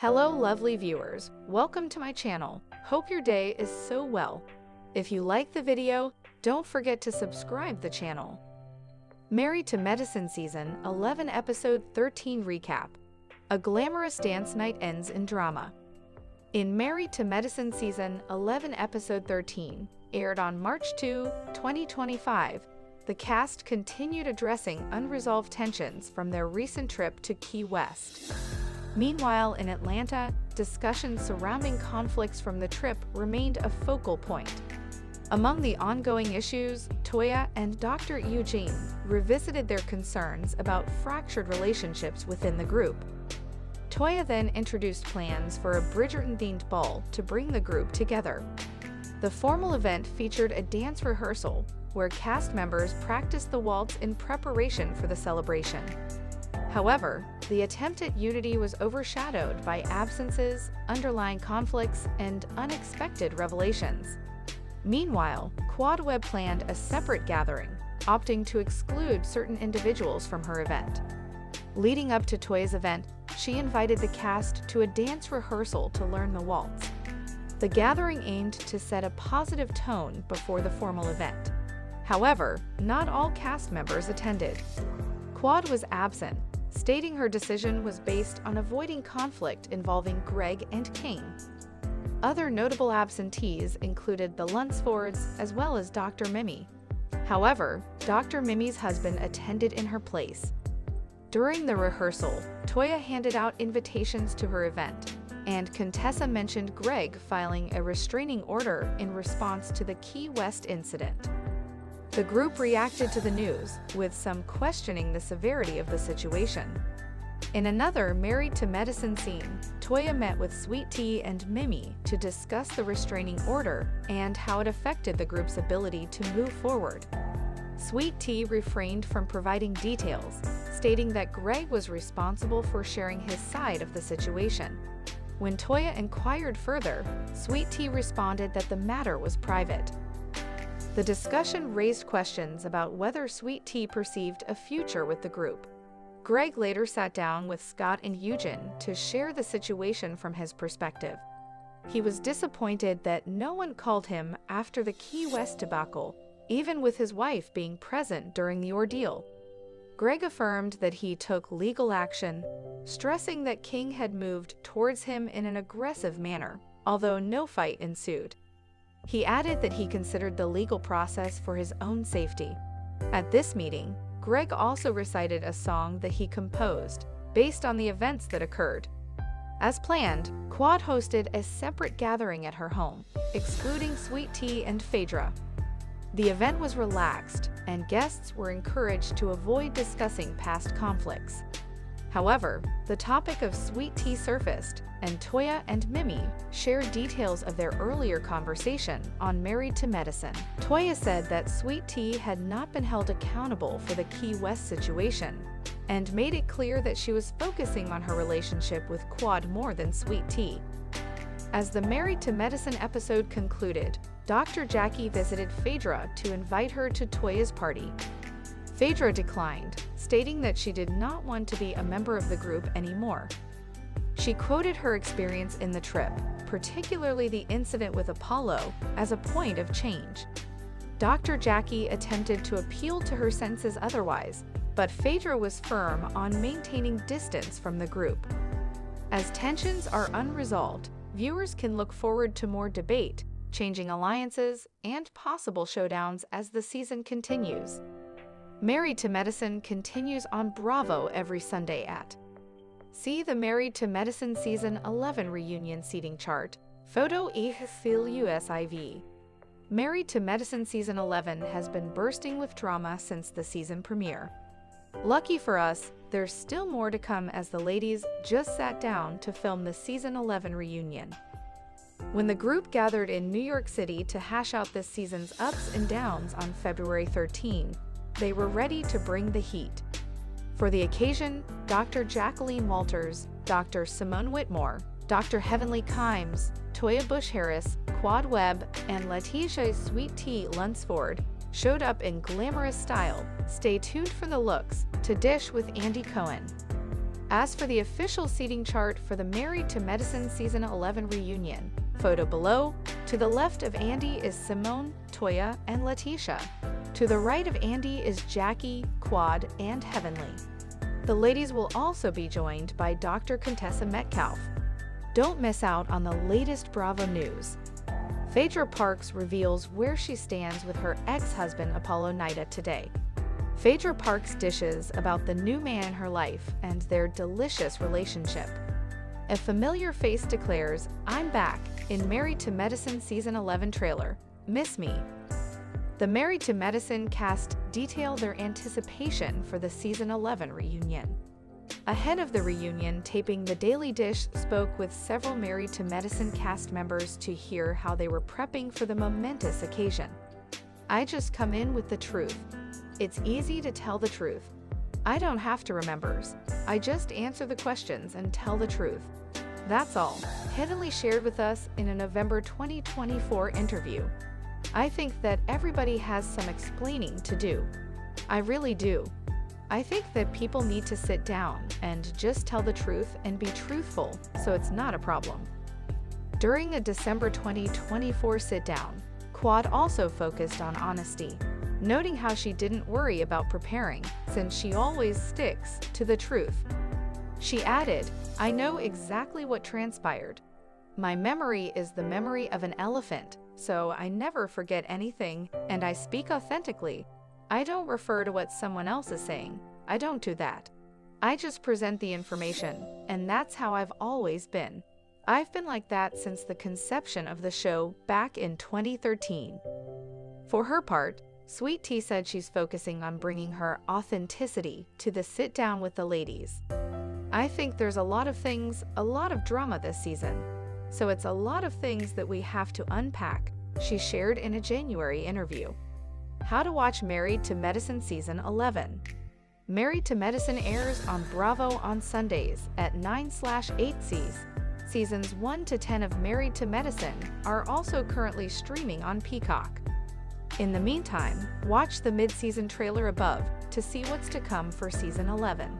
Hello lovely viewers, welcome to my channel. Hope your day is so well. If you like the video, don't forget to subscribe the channel. Married to Medicine Season 11 Episode 13 Recap. A glamorous dance night ends in drama. In Married to Medicine Season 11 Episode 13, aired on March 2, 2025, the cast continued addressing unresolved tensions from their recent trip to Key West. Meanwhile, in Atlanta, discussions surrounding conflicts from the trip remained a focal point. Among the ongoing issues, Toya and Dr. Eugene revisited their concerns about fractured relationships within the group. Toya then introduced plans for a Bridgerton-themed ball to bring the group together. The formal event featured a dance rehearsal where cast members practiced the waltz in preparation for the celebration. However, the attempt at unity was overshadowed by absences, underlying conflicts, and unexpected revelations. Meanwhile, Quad Web planned a separate gathering, opting to exclude certain individuals from her event. Leading up to Toya's event, she invited the cast to a dance rehearsal to learn the waltz. The gathering aimed to set a positive tone before the formal event. However, not all cast members attended. Quad was absent, stating her decision was based on avoiding conflict involving Greg and King. Other notable absentees included the Lunsfords as well as Dr. Mimi. However, Dr. Mimi's husband attended in her place. During the rehearsal, Toya handed out invitations to her event, and Contessa mentioned Greg filing a restraining order in response to the Key West incident. The group reacted to the news, with some questioning the severity of the situation. In another Married to Medicine scene, Toya met with Sweet Tea and Mimi to discuss the restraining order and how it affected the group's ability to move forward. Sweet Tea refrained from providing details, stating that Greg was responsible for sharing his side of the situation. When Toya inquired further, Sweet Tea responded that the matter was private. The discussion raised questions about whether Sweet Tea perceived a future with the group. Greg later sat down with Scott and Eugene to share the situation from his perspective. He was disappointed that no one called him after the Key West debacle, even with his wife being present during the ordeal. Greg affirmed that he took legal action, stressing that King had moved towards him in an aggressive manner, although no fight ensued. He added that he considered the legal process for his own safety. At this meeting, Greg also recited a song that he composed, based on the events that occurred. As planned, Quad hosted a separate gathering at her home, excluding Sweet Tea and Phaedra. The event was relaxed, and guests were encouraged to avoid discussing past conflicts. However, the topic of Sweet Tea surfaced, and Toya and Mimi shared details of their earlier conversation on Married to Medicine. Toya said that Sweet Tea had not been held accountable for the Key West situation, and made it clear that she was focusing on her relationship with Quad more than Sweet Tea. As the Married to Medicine episode concluded, Dr. Jackie visited Phaedra to invite her to Toya's party. Phaedra declined, stating that she did not want to be a member of the group anymore. She quoted her experience in the trip, particularly the incident with Apollo, as a point of change. Dr. Jackie attempted to appeal to her senses otherwise, but Phaedra was firm on maintaining distance from the group. As tensions are unresolved, viewers can look forward to more debate, changing alliances, and possible showdowns as the season continues. Married to Medicine continues on Bravo every Sunday at. See the Married to Medicine Season 11 reunion seating chart. Photo USIV. Married to Medicine Season 11 has been bursting with drama since the season premiere. Lucky for us, there's still more to come as the ladies just sat down to film the Season 11 reunion. When the group gathered in New York City to hash out this season's ups and downs on February 13, they were ready to bring the heat. For the occasion, Dr. Jacqueline Walters, Dr. Simone Whitmore, Dr. Heavenly Kimes, Toya Bush-Harris, Quad Webb, and Letitia Sweet Tea Lunsford showed up in glamorous style. Stay tuned for the looks to dish with Andy Cohen. As for the official seating chart for the Married to Medicine Season 11 reunion, photo below, to the left of Andy is Simone, Toya, and Letitia. To the right of Andy is Jackie, Quad, and Heavenly. The ladies will also be joined by Dr. Contessa Metcalf. Don't miss out on the latest Bravo news. Phaedra Parks reveals where she stands with her ex-husband Apollo Nida today. Phaedra Parks dishes about the new man in her life and their delicious relationship. A familiar face declares, "I'm back," in Married to Medicine Season 11 trailer, "Miss me." The Married to Medicine cast detail their anticipation for the Season 11 reunion. Ahead of the reunion taping, The Daily Dish spoke with several Married to Medicine cast members to hear how they were prepping for the momentous occasion. "I just come in with the truth. It's easy to tell the truth. I don't have to remember. I just answer the questions and tell the truth. That's all," Heavenly shared with us in a November 2024 interview. "I think that everybody has some explaining to do. I really do. I think that people need to sit down and just tell the truth and be truthful, so it's not a problem." During a December 2024 sit-down, Quad also focused on honesty, noting how she didn't worry about preparing since she always sticks to the truth. She added, "I know exactly what transpired. My memory is the memory of an elephant, so I never forget anything, and I speak authentically. I don't refer to what someone else is saying. I don't do that. I just present the information, and that's how I've always been. I've been like that since the conception of the show back in 2013. For her part, Sweet Tea said she's focusing on bringing her authenticity to the sit-down with the ladies. "I think there's a lot of things, a lot of drama this season. So it's a lot of things that we have to unpack," she shared in a January interview. How to watch Married to Medicine Season 11. Married to Medicine airs on Bravo on Sundays at 9/8 Seasons 1 to 10 of Married to Medicine are also currently streaming on Peacock. In the meantime, watch the mid-season trailer above to see what's to come for Season 11.